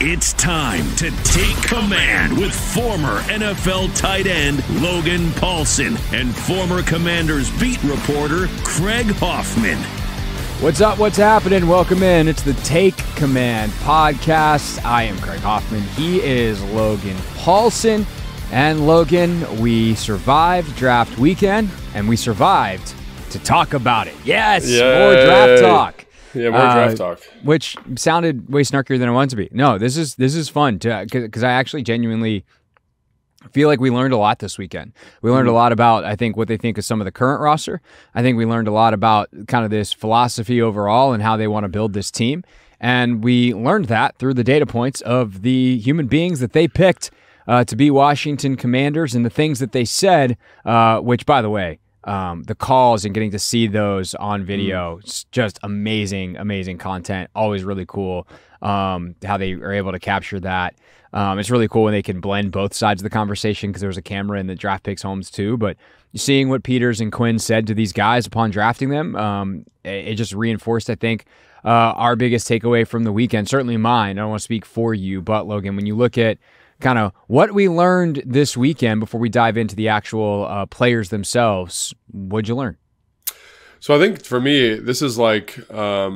It's time to take command with former NFL tight end Logan Paulsen and former Commanders beat reporter Craig Hoffman. What's up? What's happening? Welcome in. It's the Take Command podcast. I am Craig Hoffman. He is Logan Paulsen. And Logan, we survived draft weekend, and we survived to talk about it. Yes, Yay. More draft talk. Yeah, more draft talk. Which sounded way snarkier than I wanted to be. No, this is fun because I actually genuinely feel like we learned a lot this weekend. We learned a lot about, I think, what they think of some of the current roster. I think we learned a lot about kind of this philosophy overall and how they want to build this team. And we learned that through the data points of the human beings that they picked to be Washington Commanders and the things that they said, which, by the way, the calls and getting to see those on video, just amazing content. Always really cool how they are able to capture that. It's really cool when they can blend both sides of the conversation because there was a camera in the draft picks homes too. But seeing what Peters and Quinn said to these guys upon drafting them, it just reinforced, I think, our biggest takeaway from the weekend. Certainly mine. I don't want to speak for you, but Logan, when you look at kind of what we learned this weekend before we dive into the actual players themselves, what'd you learn? So I think for me, this is like, I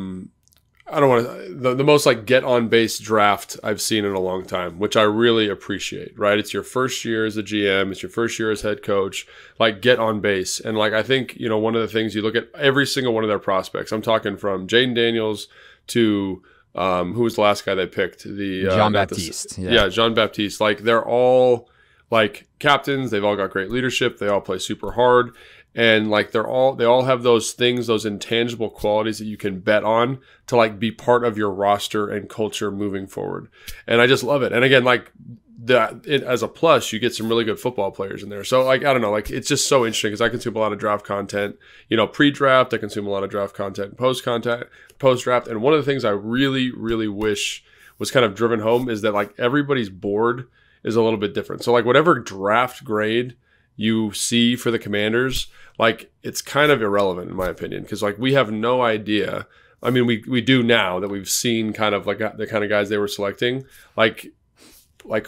don't want to, the most like get on base draft I've seen in a long time, which I really appreciate, right? It's your first year as a GM. It's your first year as head coach, like get on base. And like, I think, you know, one of the things you look at every single one of their prospects, I'm talking from Jaden Daniels to, who was the last guy they picked? Jean Baptiste. Yeah, Jean Baptiste. Like they're all like captains. They've all got great leadership. They all play super hard. And like they all have those things, those intangible qualities that you can bet on to like be part of your roster and culture moving forward. And I just love it. And again, like as a plus, you get some really good football players in there. So like, I don't know, like it's just so interesting because I consume a lot of draft content, you know, pre-draft, I consume a lot of draft content, post-draft. And one of the things I really, really wish was kind of driven home is that like everybody's board is a little bit different. So like whatever draft grade you see for the Commanders, like it's kind of irrelevant in my opinion because like we have no idea. I mean, we do now that we've seen kind of like the kind of guys they were selecting, like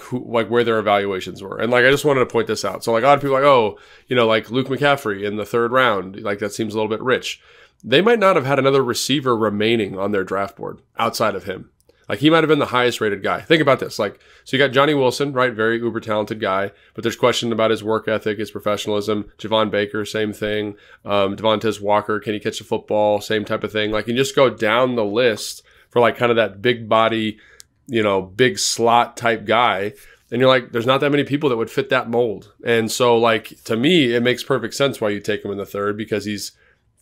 who, like where their evaluations were. And like I just wanted to point this out. So like a lot of people are like, oh, you know, like Luke McCaffrey in the third round, like that seems a little bit rich. They might not have had another receiver remaining on their draft board outside of him. Like he might have been the highest rated guy. Think about this. Like, so you got Johnny Wilson, right? Very uber talented guy, but there's question about his work ethic, his professionalism. Javon Baker, same thing. Devontae Walker, can he catch the football? Same type of thing. Like you just go down the list for like kind of that big body, you know, big slot type guy. And you're like, there's not that many people that would fit that mold. And so like, to me, it makes perfect sense why you take him in the third because he's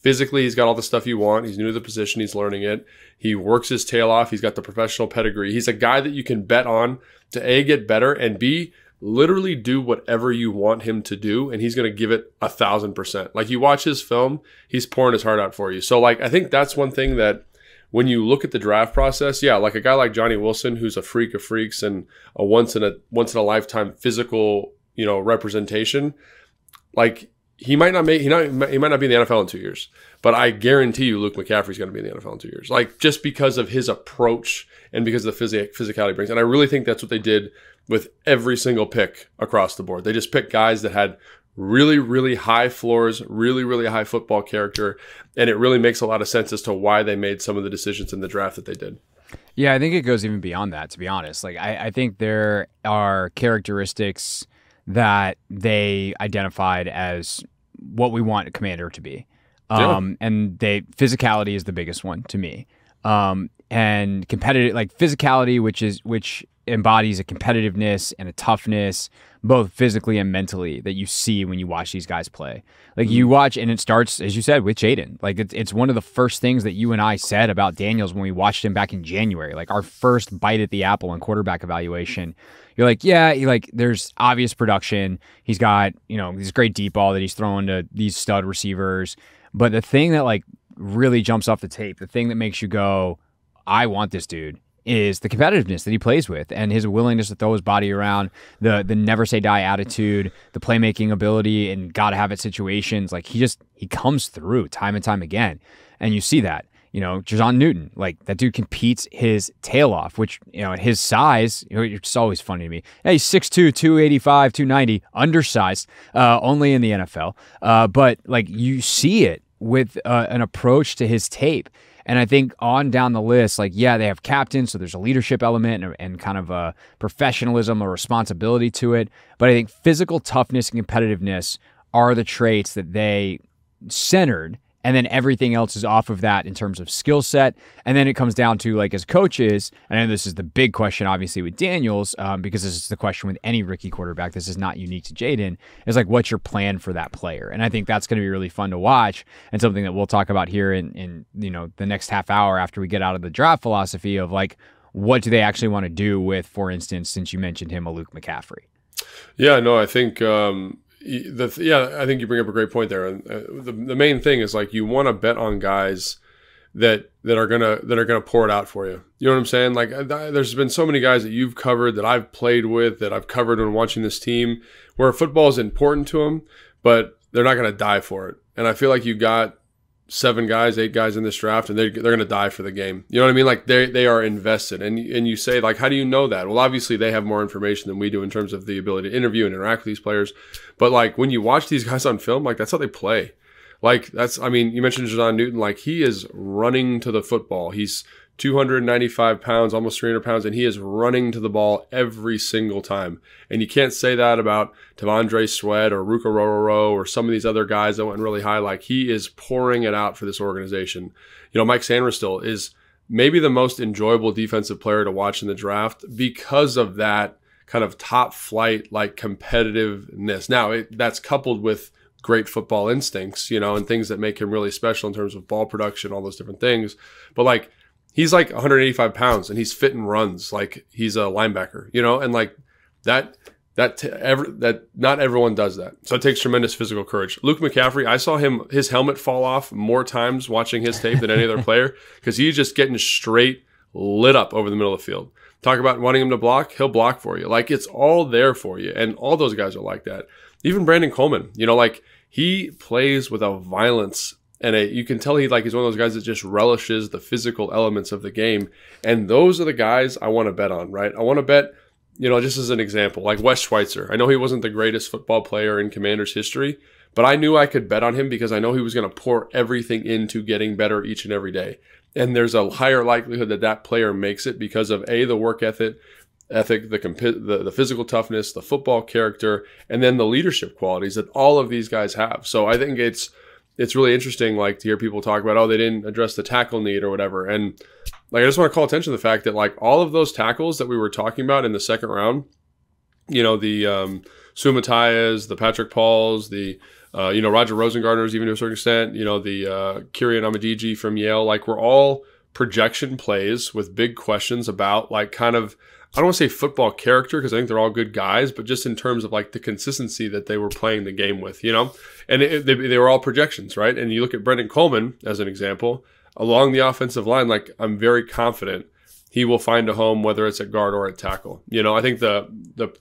got all the stuff you want. He's new to the position. He's learning it. He works his tail off. He's got the professional pedigree. He's a guy that you can bet on to A, get better, and B, literally do whatever you want him to do, and he's going to give it 1,000%. Like you watch his film, he's pouring his heart out for you. So like I think that's one thing that when you look at the draft process, yeah, like a guy like Johnny Wilson, who's a freak of freaks and a once in a lifetime physical, you know, representation, like he might not be in the NFL in 2 years, but I guarantee you Luke McCaffrey's going to be in the NFL in 2 years. Like just because of his approach and because of the physicality he brings. And I really think that's what they did with every single pick across the board. They just picked guys that had really, really high floors, really, really high football character. And it really makes a lot of sense as to why they made some of the decisions in the draft that they did. Yeah, I think it goes even beyond that, to be honest. Like I think there are characteristics that they identified as what we want a commander to be. And physicality is the biggest one to me. And competitive, like physicality, which embodies a competitiveness and a toughness, both physically and mentally, that you see when you watch these guys play. Like you watch, and it starts, as you said, with Jaden. Like it's one of the first things that you and I said about Daniels when we watched him back in January, like our first bite at the apple in quarterback evaluation. You're like, yeah, there's obvious production. He's got, you know, this great deep ball that he's throwing to these stud receivers. But the thing that like really jumps off the tape, the thing that makes you go, I want this dude, is the competitiveness that he plays with and his willingness to throw his body around, the never say die attitude, the playmaking ability and gotta have it situations. Like he comes through time and time again. And you see that. Jer'Zhan Newton, like that dude competes his tail off, which, at his size, it's always funny to me. Yeah, he's 6'2", 285, 290, undersized, only in the NFL. But like you see it with an approach to his tape. And I think on down the list, like, yeah, they have captains, so there's a leadership element and kind of a professionalism or responsibility to it. But I think physical toughness and competitiveness are the traits that they centered, and then everything else is off of that in terms of skill set. And then it comes down to, like, as coaches, and I know this is the big question, obviously, with Daniels, because this is the question with any rookie quarterback. This is not unique to Jaden. Is like, what's your plan for that player? And I think that's going to be really fun to watch, and something that we'll talk about here in the next half hour after we get out of the draft philosophy of, like, what do they actually want to do with, for instance, since you mentioned him, a Luke McCaffrey. Yeah, no, I think I think you bring up a great point there. And the main thing is, like, you want to bet on guys that are gonna pour it out for you. You know what I'm saying? Like, there's been so many guys that you've covered, that I've played with, that I've covered when watching this team, where football is important to them, but they're not gonna die for it. And I feel like you got 7 guys, 8 guys in this draft, and they're going to die for the game. You know what I mean? Like, they are invested. And you say, like, how do you know that? Well, obviously they have more information than we do in terms of the ability to interview and interact with these players. But, like, when you watch these guys on film, like, that's how they play. Like, you mentioned Jer'Zhan Newton. Like, he is running to the football. He's 295 pounds, almost 300 pounds, and he is running to the ball every single time. And you can't say that about T'Vondre Sweat or Ruka Rororo or some of these other guys that went really high. Like, he is pouring it out for this organization. Mike Sanders is maybe the most enjoyable defensive player to watch in the draft because of that kind of top flight, like, competitiveness. Now, that's coupled with great football instincts, and things that make him really special in terms of ball production, all those different things. But, like, he's like 185 pounds and he's fit and runs like he's a linebacker, and like that not everyone does that. So it takes tremendous physical courage. Luke McCaffrey, I saw his helmet fall off more times watching his tape than any other player, because he's just getting straight lit up over the middle of the field. Talk about wanting him to block, he'll block for you. Like, it's all there for you. And all those guys are like that. Even Brandon Coleman, like, he plays with a violence. And you can tell he's one of those guys that just relishes the physical elements of the game. And those are the guys I want to bet on, right? I want to bet, just as an example, like Wes Schweitzer. I know he wasn't the greatest football player in Commanders history, but I knew I could bet on him because I know he was going to pour everything into getting better each and every day. And there's a higher likelihood that player makes it because of the work ethic, the physical toughness, the football character, and then the leadership qualities that all of these guys have. So I think it's really interesting, like, to hear people talk about, they didn't address the tackle need or whatever. And, like, I just want to call attention to the fact that, like, all of those tackles that we were talking about in the second round, the Sumatayas, the Patrick Pauls, the Roger Rosengartners, even to a certain extent, the Kirian Amadiji from Yale, like, were all projection plays with big questions about, like, kind of, I don't want to say football character, because I think they're all good guys, but just in terms of, like, the consistency that they were playing the game with, and they were all projections, right? And you look at Brendan Coleman as an example along the offensive line. Like, I'm very confident he will find a home, whether it's at guard or at tackle. I think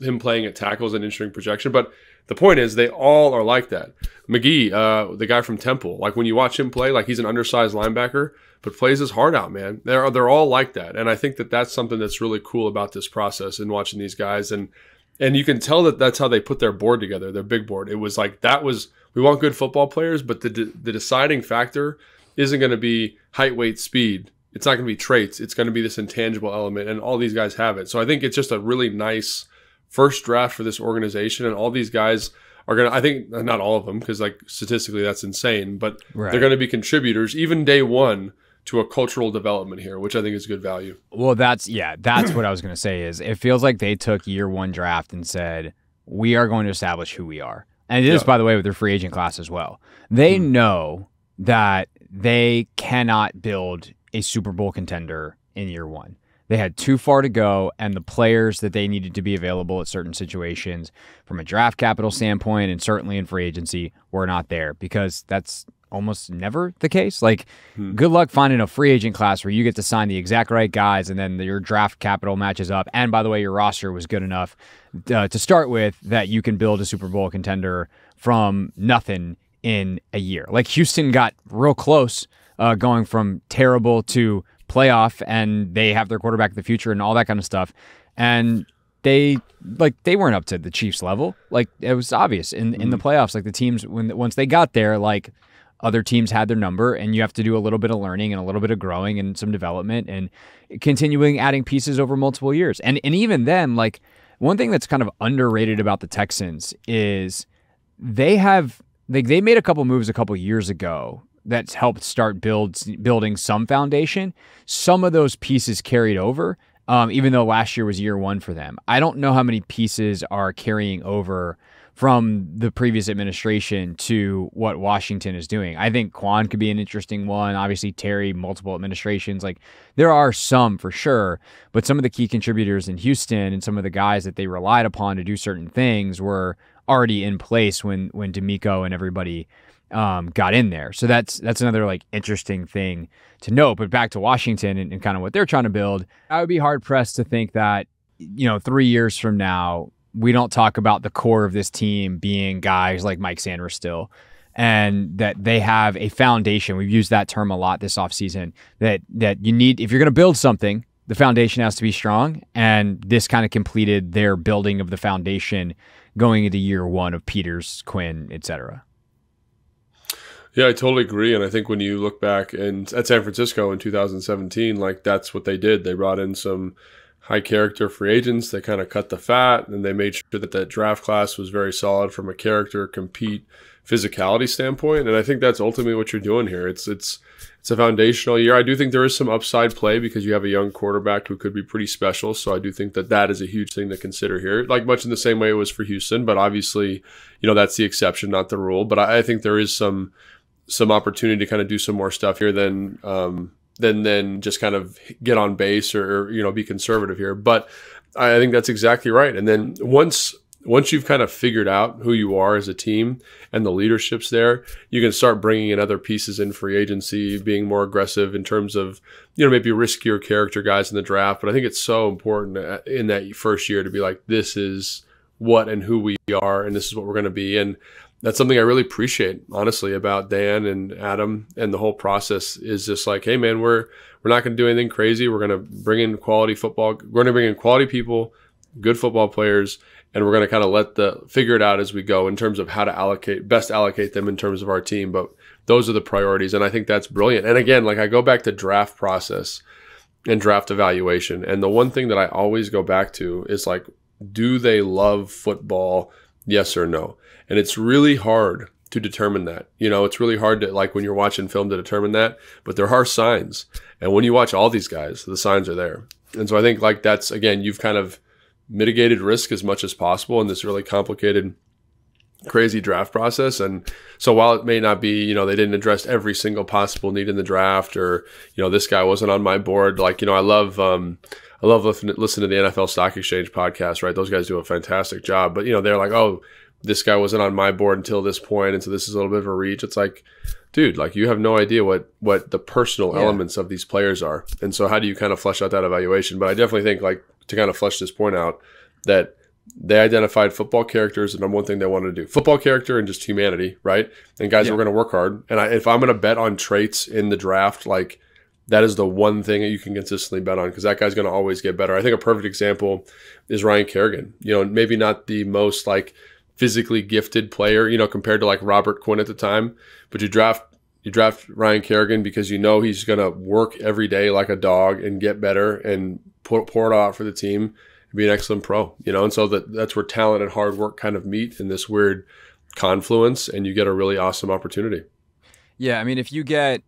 him playing at tackle is an interesting projection, but the point is they all are like that. McGee, the guy from Temple, like, when you watch him play, like, he's an undersized linebacker, but plays his heart out, man. They're all like that. And I think that's something that's really cool about this process and watching these guys. And you can tell that that's how they put their board together, their big board. It was like, we want good football players, but the deciding factor isn't going to be height, weight, speed. It's not going to be traits. It's going to be this intangible element, and all these guys have it. So I think it's just a really nice first draft for this organization, and all these guys are going to, I think, not all of them, because, like, statistically that's insane, but right, they're going to be contributors, even day one, to a cultural development here, which I think is good value. Well, that's what I was going to say. Is it feels like they took year one draft and said, we are going to establish who we are. And it is, by the way, with their free agent class as well. They know that they cannot build a Super Bowl contender in year one. They had too far to go, and the players that they needed to be available at certain situations from a draft capital standpoint and certainly in free agency were not there, because that's almost never the case. Like, good luck finding a free agent class where you get to sign the exact right guys and then your draft capital matches up. And by the way, your roster was good enough to start with that you can build a Super Bowl contender from nothing in a year. Like, Houston got real close going from terrible to playoff, and they have their quarterback of the future and all that kind of stuff. And they weren't up to the Chiefs level. Like, it was obvious in the playoffs. Like, the teams, once they got there, like, other teams had their number, and you have to do a little bit of learning and a little bit of growing and some development and continuing adding pieces over multiple years. And even then, like, one thing that's kind of underrated about the Texans is they made a couple moves a couple years ago that's helped start building some foundation. Some of those pieces carried over, even though last year was year one for them. I don't know how many pieces are carrying over from the previous administration to what Washington is doing. I think Quan could be an interesting one. Obviously, Terry, multiple administrations. Like, there are some for sure, but some of the key contributors in Houston and some of the guys that they relied upon to do certain things were already in place when D'Amico and everybody got in there. So that's another like interesting thing to note. But back to Washington and kind of what they're trying to build, I would be hard pressed to think that, 3 years from now, we don't talk about the core of this team being guys like Mike Sanders still, and that they have a foundation. We've used that term a lot this offseason, that you need, if you're going to build something, the foundation has to be strong. And this kind of completed their building of the foundation going into year one of Peters, Quinn, etc. Yeah, I totally agree. And I think when you look back at San Francisco in 2017, like, that's what they did. They brought in some high character free agents. They kind of cut the fat, and they made sure that draft class was very solid from a character, compete, physicality standpoint. And I think that's ultimately what you're doing here. It's a foundational year. I do think there is some upside play because you have a young quarterback who could be pretty special. So I do think that is a huge thing to consider here, like much in the same way it was for Houston. But obviously, that's the exception, not the rule. But I think there is some opportunity to kind of do some more stuff here than just kind of get on base or be conservative here. But I think that's exactly right. And then once you've kind of figured out who you are as a team and the leadership's there, you can start bringing in other pieces in free agency, being more aggressive in terms of, maybe riskier character guys in the draft. But I think it's so important in that first year to be like, this is what and who we are, and this is what we're going to be. And that's something I really appreciate, honestly, about Dan and Adam and the whole process is just like, hey, man, we're not going to do anything crazy. We're going to bring in quality football. We're going to bring in quality people, good football players, and we're going to kind of figure it out as we go in terms of how to best allocate them in terms of our team. But those are the priorities, and I think that's brilliant. And again, like, I go back to draft process and draft evaluation, and the one thing that I always go back to is like, do they love football? Yes or no? And it's really hard to determine that. It's really hard to, like, when you're watching film to determine that, but there are signs. And when you watch all these guys, the signs are there. And so I think, like, that's, again, you've kind of mitigated risk as much as possible in this really complicated, crazy draft process. And so while it may not be, they didn't address every single possible need in the draft, or, this guy wasn't on my board. Like, I love listening to the NFL Stock Exchange podcast, right? Those guys do a fantastic job. But, they're like, oh, this guy wasn't on my board until this point, and so this is a little bit of a reach. It's like, dude, like, you have no idea what the personal elements of these players are. And so how do you kind of flesh out that evaluation? But I definitely think, like, to kind of flesh this point out, that they identified football character as the number one thing they wanted to do. Football character and just humanity, right? And guys are going to work hard. And if I'm going to bet on traits in the draft, like, that is the one thing that you can consistently bet on, because that guy's going to always get better. I think a perfect example is Ryan Kerrigan. Maybe not the most, like, physically gifted player, compared to, like, Robert Quinn at the time, but you draft Ryan Kerrigan because he's going to work every day like a dog and get better and pour it out for the team and be an excellent pro, and so that's where talent and hard work kind of meet in this weird confluence, and you get a really awesome opportunity. Yeah, I mean, if you get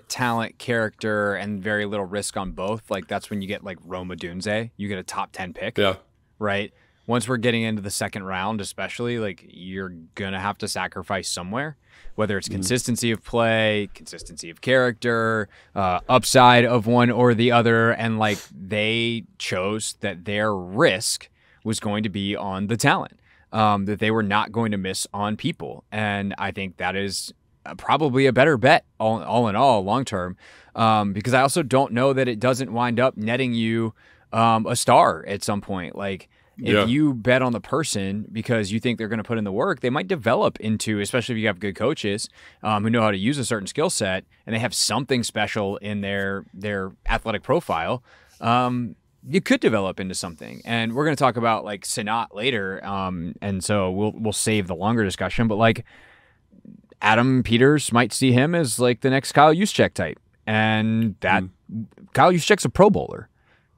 talent, character, and very little risk on both, like, that's when you get, like, Rome Odunze. You get a top 10 pick. Yeah. Right? Once we're getting into the second round, especially, like, you're going to have to sacrifice somewhere, whether it's consistency of play, consistency of character, upside of one or the other. And, like, they chose that their risk was going to be on the talent, that they were not going to miss on people. And I think that is probably a better bet all in all long term, because I also don't know that it doesn't wind up netting you a star at some point. Like, if you bet on the person because you think they're going to put in the work, they might develop into, especially if you have good coaches who know how to use a certain skill set and they have something special in their athletic profile. You could develop into something. And we're going to talk about like Sanat later. And so we'll save the longer discussion, but like Adam Peters might see him as like the next Kyle Juszczyk type. And that Kyle Juszczyk's a Pro Bowler.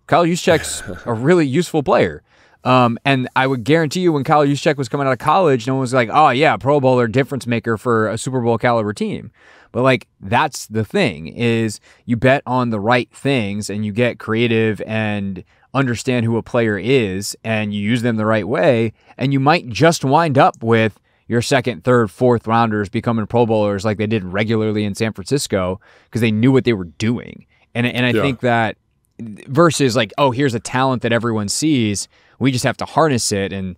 Kyle Juszczyk's a really useful player. And I would guarantee you when Kyle Juszczyk was coming out of college, no one was like, oh yeah, Pro Bowler, difference maker for a Super Bowl caliber team. But like, that's the thing, is you bet on the right things and you get creative and understand who a player is and you use them the right way. And you might just wind up with your second, third, fourth rounders becoming Pro Bowlers like they did regularly in San Francisco because they knew what they were doing. And I think that versus like, oh, here's a talent that everyone sees, we just have to harness it, and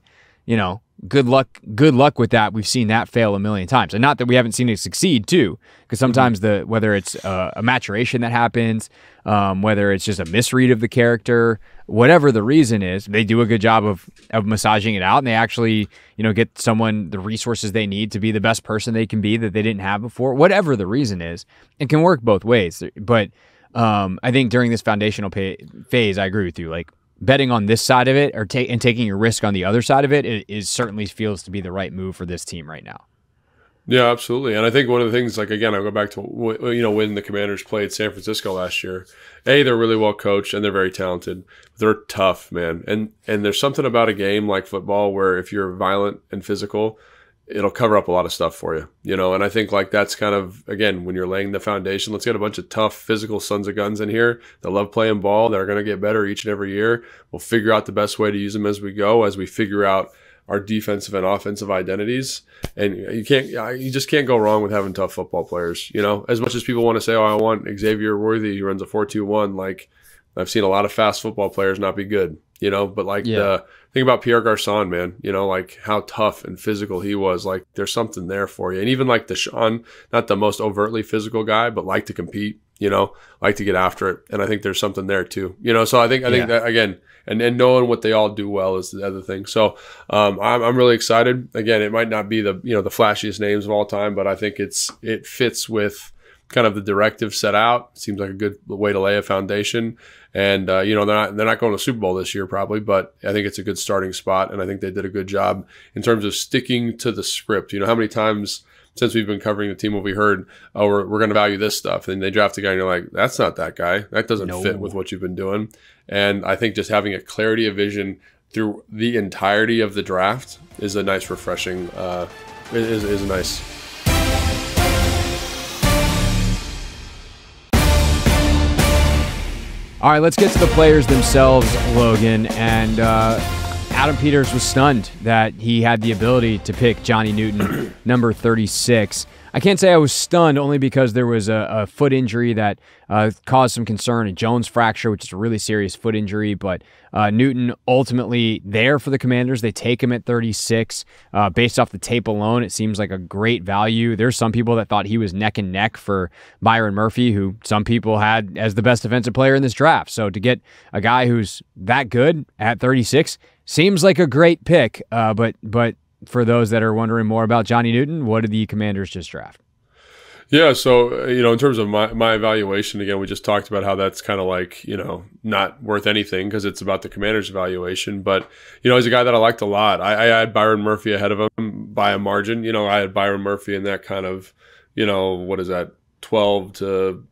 good luck with that. We've seen that fail a million times, and not that we haven't seen it succeed too, because sometimes whether it's a maturation that happens, whether it's just a misread of the character, whatever the reason is, they do a good job of massaging it out, and they actually get someone the resources they need to be the best person they can be that they didn't have before. Whatever the reason is, it can work both ways. But I think during this foundational phase, I agree with you. Like, betting on this side of it and taking your risk on the other side of it is certainly feels to be the right move for this team right now. Yeah, absolutely. And I think one of the things, like, again, I'll go back to, when the Commanders played San Francisco last year, they're really well coached and they're very talented. They're tough, man. And there's something about a game like football where if you're violent and physical, it'll cover up a lot of stuff for you, and I think like that's kind of, again, when you're laying the foundation, let's get a bunch of tough physical sons of guns in here that love playing ball, that are going to get better each and every year. We'll figure out the best way to use them as we go, as we figure out our defensive and offensive identities. And you just can't go wrong with having tough football players. As much as people want to say, oh, I want Xavier Worthy who runs a 4.21, like, I've seen a lot of fast football players not be good, but like the thing about Pierre Garçon, man, like how tough and physical he was, like there's something there for you. And even like Deshaun, not the most overtly physical guy, but like to compete, like to get after it. And I think there's something there too, so I think that, again, and knowing what they all do well is the other thing. So I'm really excited. Again, it might not be the flashiest names of all time, but I think it fits with kind of the directive set out. Seems like a good way to lay a foundation. And they're not going to Super Bowl this year probably, but I think it's a good starting spot, and I think they did a good job in terms of sticking to the script. How many times since we've been covering the team have we heard, oh, we're going to value this stuff, and they draft a guy and you're like, that's not that guy. That doesn't fit with what you've been doing. And I think just having a clarity of vision through the entirety of the draft is a nice, refreshing, is nice. All right, let's get to the players themselves, Logan. And Adam Peters was stunned that he had the ability to pick Johnny Newton, number 36. I can't say I was stunned, only because there was a foot injury that caused some concern, a Jones fracture, which is a really serious foot injury. But Newton ultimately there for the Commanders. They take him at 36. Based off the tape alone, it seems like a great value. There's some people that thought he was neck and neck for Byron Murphy, who some people had as the best defensive player in this draft. So to get a guy who's that good at 36 seems like a great pick. But for those that are wondering more about Johnny Newton, what did the Commanders just draft? Yeah, so, in terms of my evaluation, again, we just talked about how that's kind of like, not worth anything because it's about the Commanders' evaluation. But, he's a guy that I liked a lot. I had Byron Murphy ahead of him by a margin. I had Byron Murphy in that kind of, what is that, 12 to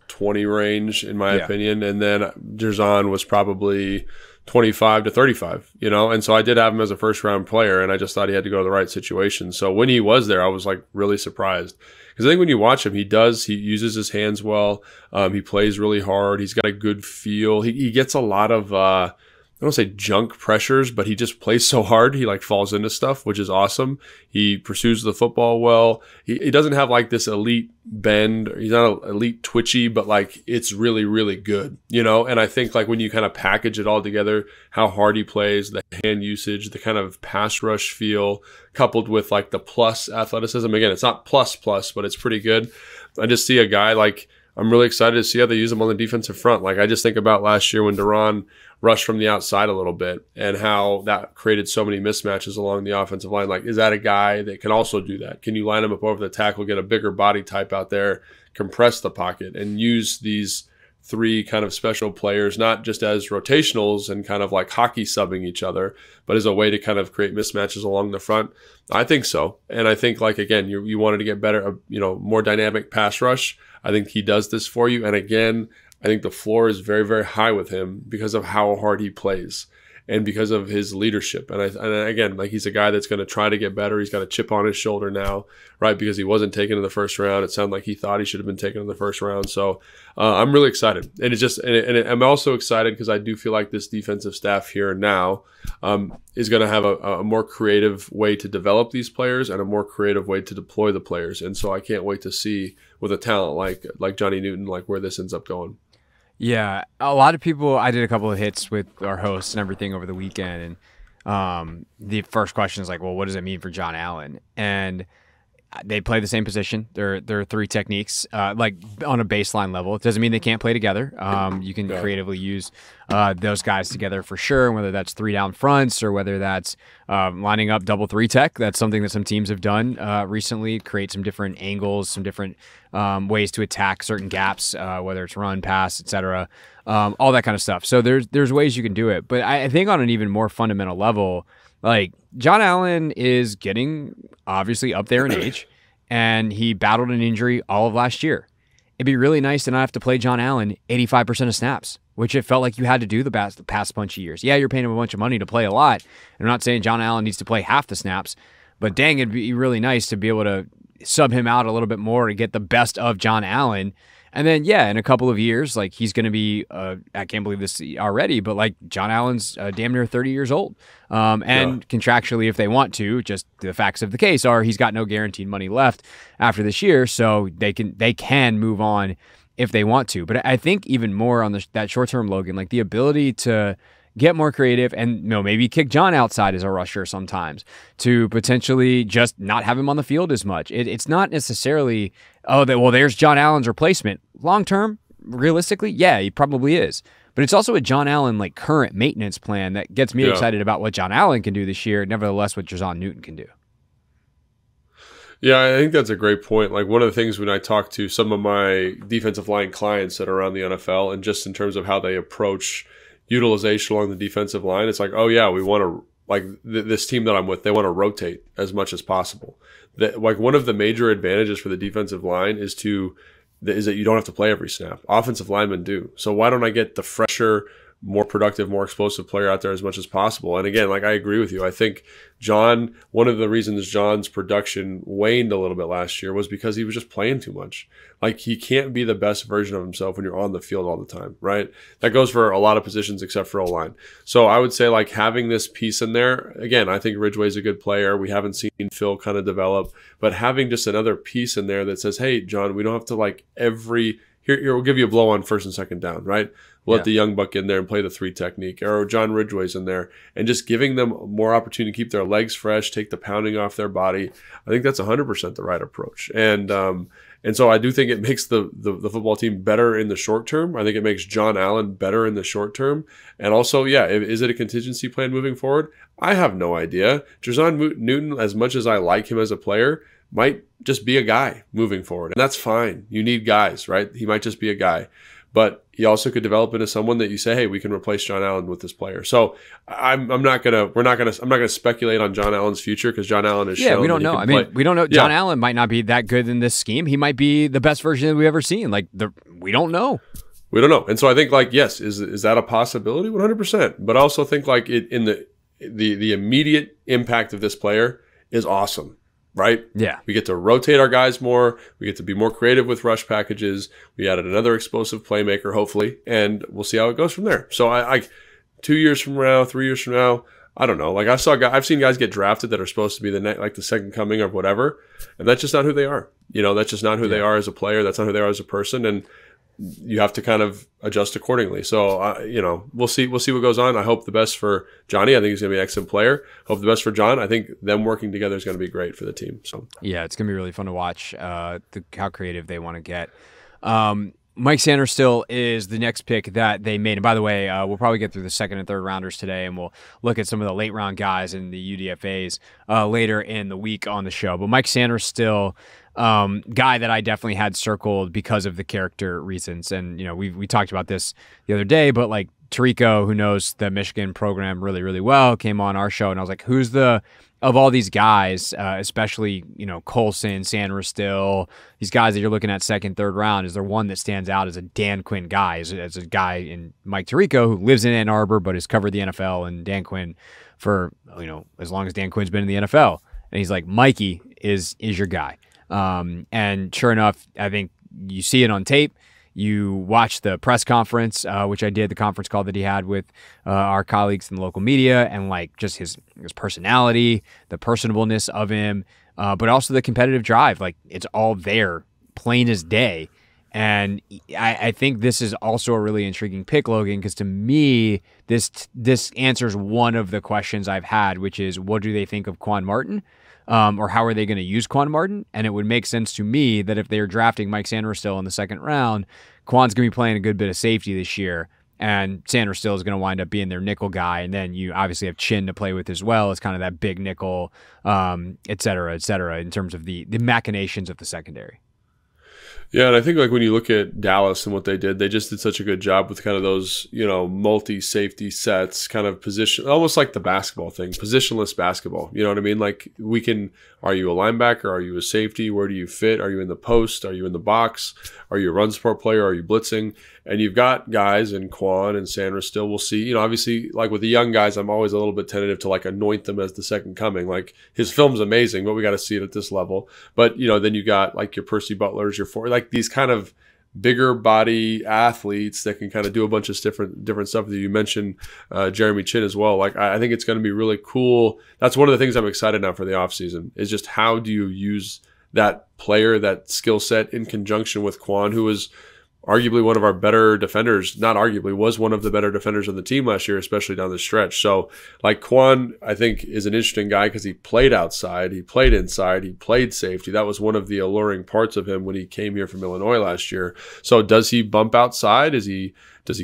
20 range, in my opinion. And then Jer'Zhan was probably 25 to 35, and so I did have him as a first round player, and I just thought he had to go to the right situation. So when he was there, I was like really surprised, because I think when you watch him, he uses his hands well. He plays really hard. He's got a good feel. He gets a lot of, I don't say junk pressures, but he just plays so hard. He like falls into stuff, which is awesome. He pursues the football well. He doesn't have like this elite bend. He's not elite twitchy, but like it's really, really good, And I think like when you kind of package it all together, how hard he plays, the hand usage, the kind of pass rush feel, coupled with like the plus athleticism. Again, it's not plus, but it's pretty good. I just see a guy like, I'm really excited to see how they use him on the defensive front. Like I just think about last year when Duran rush from the outside a little bit, and how that created so many mismatches along the offensive line. Like, is that a guy that can also do that? Can you line him up over the tackle, get a bigger body type out there, compress the pocket, and use these three kind of special players, not just as rotationals and kind of like hockey subbing each other, but as a way to kind of create mismatches along the front? I think so. And I think, like, again, you wanted to get better, more dynamic pass rush. I think he does this for you. And again, I think the floor is very, very high with him because of how hard he plays and because of his leadership. And again, like, he's a guy that's going to try to get better. He's got a chip on his shoulder now, right? Because he wasn't taken in the first round. It sounded like he thought he should have been taken in the first round. So I'm really excited. And I'm also excited because I do feel like this defensive staff here and now is going to have a more creative way to develop these players and a more creative way to deploy the players. And so I can't wait to see, with a talent like Johnny Newton, like, where this ends up going. Yeah, a lot of people, I did a couple of hits with our hosts and everything over the weekend, and the first question is like, well, what does it mean for John Allen? And they play the same position. There are three techniques, like on a baseline level. It doesn't mean they can't play together. You can creatively use those guys together for sure, whether that's 3 down fronts or whether that's lining up double 3 tech. That's something that some teams have done recently, create some different angles, some different ways to attack certain gaps, whether it's run, pass, etc., all that kind of stuff. So there's ways you can do it. But I think on an even more fundamental level, like, John Allen is getting obviously up there in age, and he battled an injury all of last year. It'd be really nice to not have to play John Allen 85% of snaps, which it felt like you had to do the past bunch of years. Yeah, you're paying him a bunch of money to play a lot. I'm not saying John Allen needs to play half the snaps, but dang, it'd be really nice to be able to sub him out a little bit more to get the best of John Allen. And then, yeah, in a couple of years, like, he's going to be, I can't believe this already, but like, John Allen's damn near 30 years old. Contractually, if they want to, just the facts of the case are he's got no guaranteed money left after this year, so they can move on if they want to. But I think even more on that short-term, Logan, like, the ability to get more creative and maybe kick John outside as a rusher sometimes to potentially just not have him on the field as much. It's not necessarily, there's John Allen's replacement. Long term, realistically, yeah, he probably is. But it's also a John Allen, like, current maintenance plan that gets me excited about what John Allen can do this year, nevertheless what Jer'Zhan Newton can do. Yeah, I think that's a great point. Like, one of the things when I talk to some of my defensive line clients that are around the NFL, and just in terms of how they approach utilization along the defensive line, it's like, oh yeah, we want to, like, this team that I'm with, they want to rotate as much as possible. Like, one of the major advantages for the defensive line is that you don't have to play every snap. Offensive linemen do. So why don't I get the fresher, more productive, more explosive player out there as much as possible? And again, like, I agree with you. I think one of the reasons John's production waned a little bit last year was because he was just playing too much. Like, he can't be the best version of himself when you're on the field all the time, right? That goes for a lot of positions except for O-line. So I would say, like, having this piece in there, again, I think Ridgeway's a good player. We haven't seen Phil kind of develop, but having just another piece in there that says, hey, John, we don't have to, like, here, we'll give you a blow on first and second down, right? We'll let the young buck in there and play the 3 technique, or John Ridgway's in there, and just giving them more opportunity to keep their legs fresh, take the pounding off their body. I think that's 100% the right approach. And so I do think it makes the football team better in the short term. I think it makes John Allen better in the short term. And also, yeah, is it a contingency plan moving forward? I have no idea. Jer'Zhan Newton, as much as I like him as a player, might just be a guy moving forward. And that's fine. You need guys, right? He might just be a guy. But he also could develop into someone that you say, hey, we can replace John Allen with this player. So I'm not gonna speculate on John Allen's future, because John Allen is shown. We don't know. We don't know. John Allen might not be that good in this scheme. He might be the best version that we've ever seen. Like, we don't know. We don't know. And so I think, like, yes, is that a possibility? 100%. But I also think, like, in the immediate impact of this player is awesome. Right? Yeah. We get to rotate our guys more. We get to be more creative with rush packages. We added another explosive playmaker, hopefully, and we'll see how it goes from there. So I 2 years from now, 3 years from now, I don't know. Like, I've seen guys get drafted that are supposed to be the second coming or whatever, and that's just not who they are. That's just not who they are as a player. That's not who they are as a person, and you have to kind of adjust accordingly. So, we'll see what goes on. I hope the best for Johnny. I think he's going to be an excellent player. Hope the best for John. I think them working together is going to be great for the team. So, yeah, it's going to be really fun to watch how creative they want to get. Mike Sanders still is the next pick that they made. And by the way, we'll probably get through the second and third rounders today, and we'll look at some of the late round guys in the UDFAs later in the week on the show. But Mike Sanders still guy that I definitely had circled because of the character reasons. And, we talked about this the other day, but like Tirico, who knows the Michigan program really, really well, came on our show, and I was like, who's of all these guys, especially, Coulson, Sanders still, these guys that you're looking at second, third round, is there one that stands out as a Dan Quinn guy, as a guy in Mike Tirico who lives in Ann Arbor but has covered the NFL, and Dan Quinn for, as long as Dan Quinn's been in the NFL. And he's like, Mikey is your guy. And sure enough, I think you see it on tape. You watch the press conference, which I did, the conference call that he had with our colleagues in the local media, and like just his personality, the personableness of him, but also the competitive drive. Like it's all there, plain as day. And I think this is also a really intriguing pick, Logan, because to me, this answers one of the questions I've had, which is what do they think of Quan Martin? Or how are they going to use Quan Martin? And it would make sense to me that if they're drafting Mike Sanders still in the second round, Quan's going to be playing a good bit of safety this year, and Sanders still is going to wind up being their nickel guy. And then you obviously have Chin to play with as well as kind of that big nickel, et cetera, in terms of the machinations of the secondary. Yeah, and I think like when you look at Dallas and what they did such a good job with kind of those, multi-safety sets, kind of position, almost like the basketball thing, positionless basketball. You know what I mean? Like are you a linebacker? Are you a safety? Where do you fit? Are you in the post? Are you in the box? Are you a run support player? Are you blitzing? And you've got guys in Quan and Sanders still. We'll see. Obviously, like with the young guys, I'm always a little bit tentative to like anoint them as the second coming. Like his film's amazing, but we got to see it at this level. But then you got like your Percy Butlers, your four, like these kind of bigger body athletes that can kind of do a bunch of different stuff. That you mentioned Jeremy Chin as well. Like I think it's going to be really cool. That's one of the things I'm excited now for the offseason is just how do you use that player, that skill set in conjunction with Quan, who is arguably one of our better defenders, not arguably, was one of the better defenders on the team last year, especially down the stretch. So like Quan, I think, is an interesting guy because he played outside, he played inside, he played safety. That was one of the alluring parts of him when he came here from Illinois last year. So does he bump outside? Does he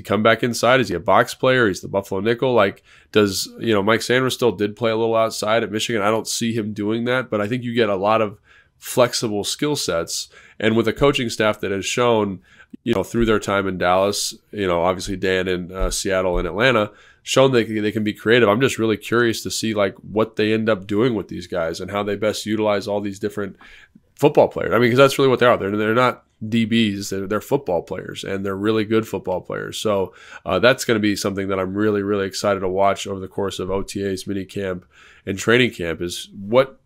come back inside? Is he a box player? He's the Buffalo nickel. Like does, Mike Sanders still did play a little outside at Michigan. I don't see him doing that, but I think you get a lot of flexible skill sets. And with a coaching staff that has shown, through their time in Dallas, obviously Dan in Seattle and Atlanta, shown that they can be creative. I'm just really curious to see like what they end up doing with these guys and how they best utilize all these different football players. I mean, because that's really what they are. They're not DBs. They're football players, and they're really good football players. So that's going to be something that I'm really, really excited to watch over the course of OTAs, minicamp, and training camp. Is what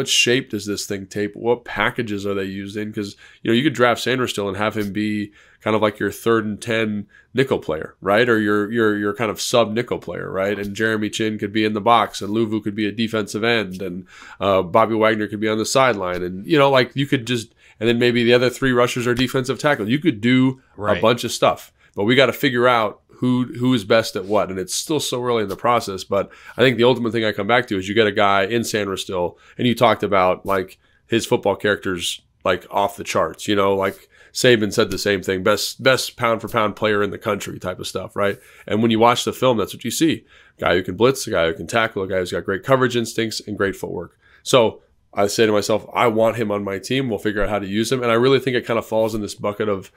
shape does this thing take? What packages are they used in? Because you could draft Sanders still and have him be kind of like your 3rd and 10 nickel player, right? Or your kind of sub nickel player, right? And Jeremy Chin could be in the box, and Luvu could be a defensive end, and Bobby Wagner could be on the sideline, and like you could just. And then maybe the other 3 rushers are defensive tackle. You could do a bunch of stuff, but we got to figure out who is best at what. And it's still so early in the process. But I think the ultimate thing I come back to is you get a guy in Sanders still, and you talked about like his football character's like off the charts. Like Saban said the same thing, best pound for pound player in the country type of stuff, right? And when you watch the film, that's what you see: a guy who can blitz, a guy who can tackle, a guy who's got great coverage instincts and great footwork. So I say to myself, I want him on my team. We'll figure out how to use him. And I really think it kind of falls in this bucket of,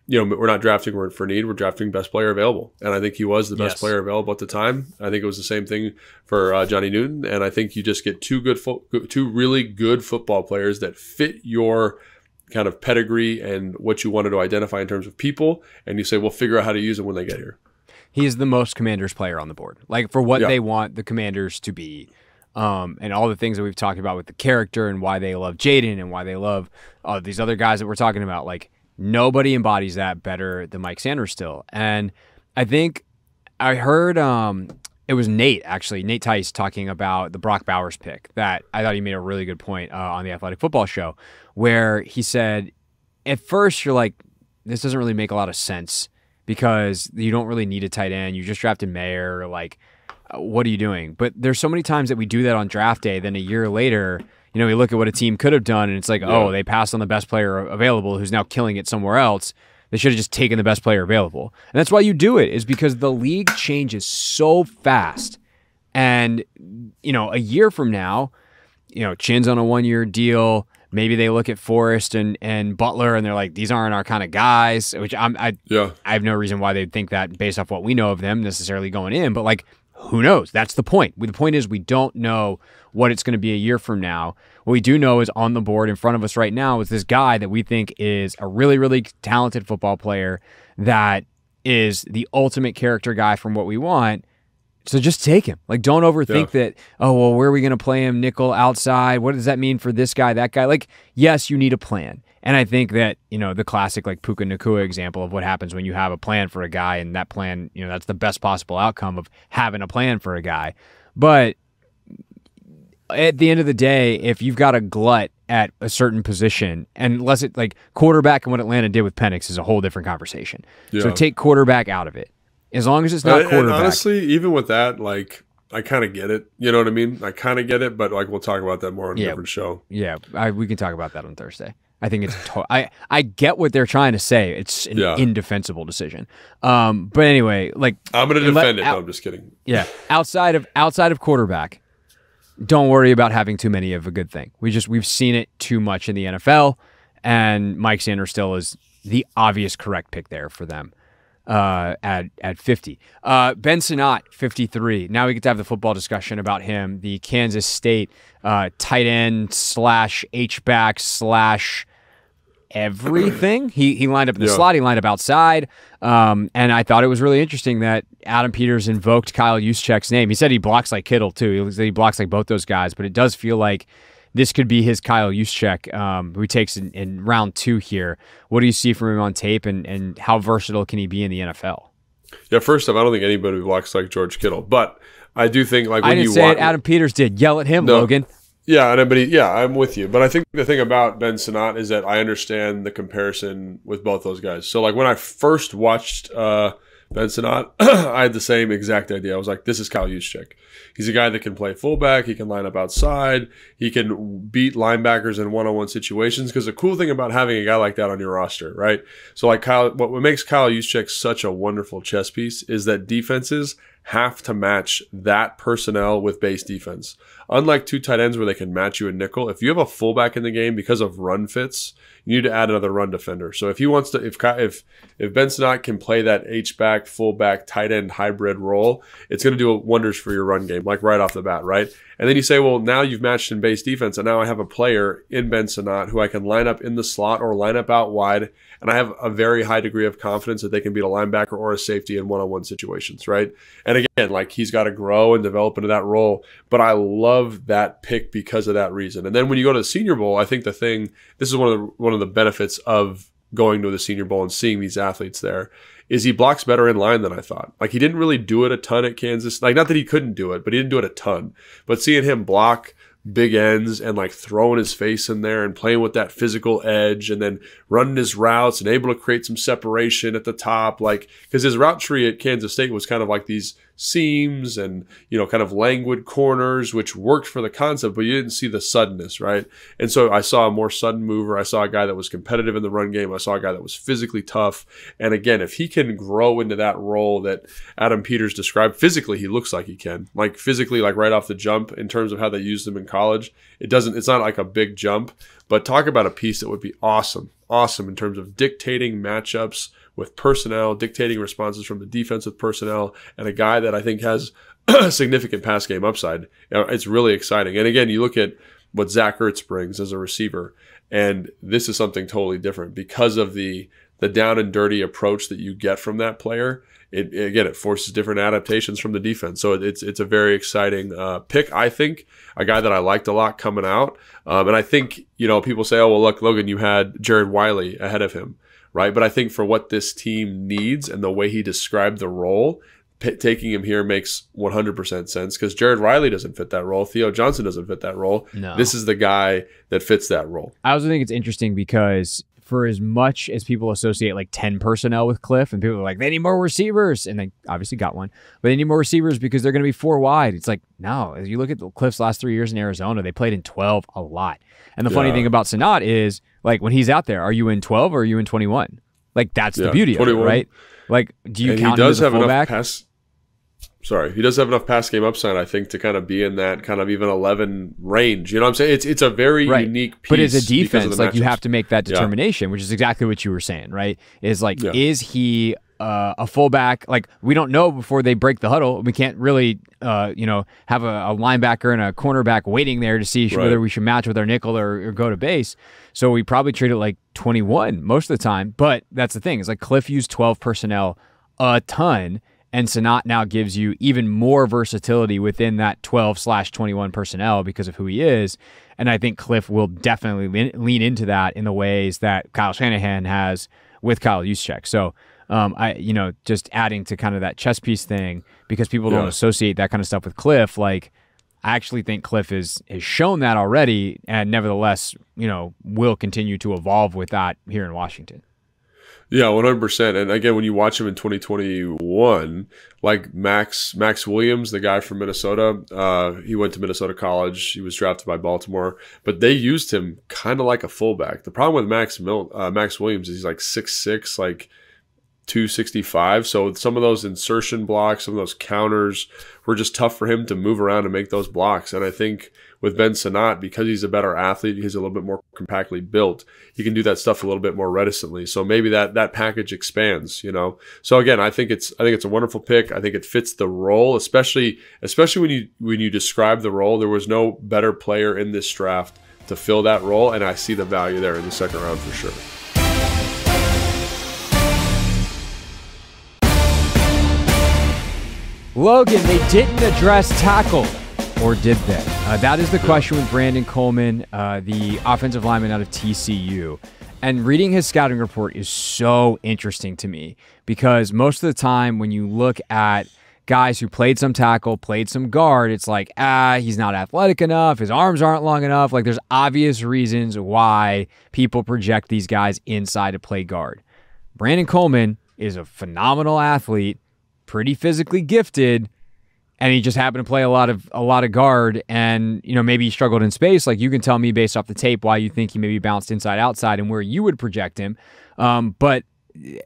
we're not drafting for need. We're drafting best player available. And I think he was the best player available at the time. I think it was the same thing for Johnny Newton. And I think you just get two really good football players that fit your kind of pedigree and what you wanted to identify in terms of people. And you say, we'll figure out how to use them when they get here. He's the most Commanders player on the board. Like for what they want the Commanders to be. And all the things that we've talked about with the character and why they love Jaden and why they love these other guys that we're talking about. Like nobody embodies that better than Mike Sanders still. And I think I heard it was Nate Tice talking about the Brock Bowers pick that I thought he made a really good point on the Athletic Football Show, where he said, at first you're like, this doesn't really make a lot of sense because you don't really need a tight end. You just drafted Mayer, like, what are you doing? But there's so many times that we do that on draft day, then a year later, we look at what a team could have done, and it's like, oh, they passed on the best player available who's now killing it somewhere else. They should have just taken the best player available. And that's why you do it, is because the league changes so fast. And, a year from now, Chin's on a 1-year deal. Maybe they look at Forrest and Butler and they're like, these aren't our kind of guys, which I have no reason why they'd think that based off what we know of them necessarily going in. But like, who knows? That's the point. The point is we don't know what it's going to be a year from now. What we do know is on the board in front of us right now is this guy that we think is a really, really talented football player that is the ultimate character guy from what we want. So just take him. Like, don't overthink that, where are we going to play him? Nickel, outside? What does that mean for this guy, that guy? Like, yes, you need a plan. And I think that, the classic like Puka Nacua example of what happens when you have a plan for a guy and that plan, that's the best possible outcome of having a plan for a guy. But at the end of the day, if you've got a glut at a certain position, and unless it like quarterback and what Atlanta did with Penix is a whole different conversation. So take quarterback out of it. As long as it's not quarterback. And honestly, even with that, like, I kind of get it. You know what I mean? I kind of get it, but like we'll talk about that more on a different show. Yeah, we can talk about that on Thursday. I think it's I get what they're trying to say. It's an indefensible decision. But anyway, like I'm going to defend it. No, I'm just kidding. Yeah, outside of quarterback, don't worry about having too many of a good thing. We've seen it too much in the NFL, and Mike Sanders still is the obvious correct pick there for them. At 50. Ben Sinnott, 53. Now we get to have the football discussion about him, the Kansas State tight end / H-back / everything. He lined up in the slot, he lined up outside, and I thought it was really interesting that Adam Peters invoked Kyle Juszczyk's name. He said he blocks like Kittle too. He said he blocks like both those guys, but it does feel like this could be his Kyle Juszczyk, who he takes in round 2 here. What do you see from him on tape, and how versatile can he be in the NFL? Yeah, first off, I don't think anybody blocks like George Kittle, but I do think like when I didn't say it. Adam Peters did. Yell at him, Logan. Yeah, I'm with you. But I think the thing about Ben Sinnott is that I understand the comparison with both those guys. So like when I first watched Ben Sinnott, I had the same exact idea. I was like, this is Kyle Juszczyk. He's a guy that can play fullback. He can line up outside. He can beat linebackers in one-on-one situations. Because the cool thing about having a guy like that on your roster, right? So like what makes Kyle Juszczyk such a wonderful chess piece is that defenses have to match that personnel with base defense. Unlike two tight ends where they can match you in nickel, if you have a fullback in the game because of run fits, you need to add another run defender. So if he wants to, if Ben Sinnott can play that H-back, fullback, tight end hybrid role, it's going to do wonders for your run game, like right off the bat, right? And then you say, well, now you've matched in base defense, and now I have a player in Ben Sinnott who I can line up in the slot or line up out wide, and I have a very high degree of confidence that they can beat a linebacker or a safety in one-on-one situations, right? And again, like he's got to grow and develop into that role, but I love that pick because of that reason. And then when you go to the Senior Bowl, I think this is one of the benefits of going to the Senior Bowl and seeing these athletes there, is he blocks better in line than I thought. Like he didn't really do it a ton at Kansas. Like not that he couldn't do it, but he didn't do it a ton. But seeing him block big ends and like throwing his face in there and playing with that physical edge and then running his routes and able to create some separation at the top, like because his route tree at Kansas State was kind of like these seams and kind of languid corners, which worked for the concept, but you didn't see the suddenness, right? And so I saw a more sudden mover. I saw a guy that was competitive in the run game. I saw a guy that was physically tough. And again, if he can grow into that role that Adam Peters described, physically he looks like he can. Like physically, like right off the jump in terms of how they used him in college, it's not like a big jump, but talk about a piece that would be awesome in terms of dictating matchups with personnel, dictating responses from the defensive personnel, and a guy that I think has significant pass game upside. It's really exciting. And again, you look at what Zach Ertz brings as a receiver, and this is something totally different because of the down and dirty approach that you get from that player. It forces different adaptations from the defense. So it's a very exciting pick, I think, a guy that I liked a lot coming out. And I think, people say, oh, well, look, Logan, you had Jared Wiley ahead of him, right? But I think for what this team needs and the way he described the role, taking him here makes 100% sense because Jared Wiley doesn't fit that role. Theo Johnson doesn't fit that role. No. This is the guy that fits that role. I also think it's interesting because for as much as people associate like 10 personnel with Cliff and people are like, they need more receivers, and they obviously got one, but they need more receivers because they're going to be 4 wide. It's like, no, as you look at Cliff's last 3 years in Arizona, they played in 12 a lot. And the funny thing about Sinnott is like when he's out there, are you in 12 or are you in 21? Like, that's the beauty of it, right? Like, do you count him as a fullback? He does have enough pass game upside, I think, to kind of be in that kind of even 11 range. You know what I'm saying? It's a very unique piece. But as a defense, like, you have to make that determination, which is exactly what you were saying, right? Is like, is he a fullback? Like, we don't know before they break the huddle. We can't really, have a linebacker and a cornerback waiting there to see whether we should match with our nickel or go to base. So we probably treat it like 21 most of the time. But that's the thing. Is like Cliff used 12 personnel a ton. And Sanat now gives you even more versatility within that 12/21 personnel because of who he is. And I think Cliff will definitely lean into that in the ways that Kyle Shanahan has with Kyle Juszczyk. So, just adding to kind of that chess piece thing, because people don't associate that kind of stuff with Cliff. Like, I actually think Cliff has shown that already, and nevertheless, will continue to evolve with that here in Washington. Yeah, 100%. And again, when you watch him in 2021, like Max Williams, the guy from Minnesota, he went to Minnesota College. He was drafted by Baltimore, but they used him kind of like a fullback. The problem with Max Williams is he's like 6'6", like 265. So some of those insertion blocks, some of those counters were just tough for him to move around and make those blocks. And I think with Ben Sanat, because he's a better athlete, he's a little bit more compactly built, he can do that stuff a little bit more reticently. So maybe that package expands, So again, I think it's a wonderful pick. I think it fits the role, especially when you describe the role. There was no better player in this draft to fill that role, and I see the value there in the second round for sure. Logan, they didn't address tackle, or did they? That is the question with Brandon Coleman, the offensive lineman out of TCU. And reading his scouting report is so interesting to me, because most of the time when you look at guys who played some tackle, played some guard, it's like, he's not athletic enough, his arms aren't long enough. Like, there's obvious reasons why people project these guys inside to play guard. Brandon Coleman is a phenomenal athlete, pretty physically gifted, and he just happened to play a lot of guard, and maybe he struggled in space. Like, you can tell me based off the tape why you think he maybe bounced inside outside and where you would project him. But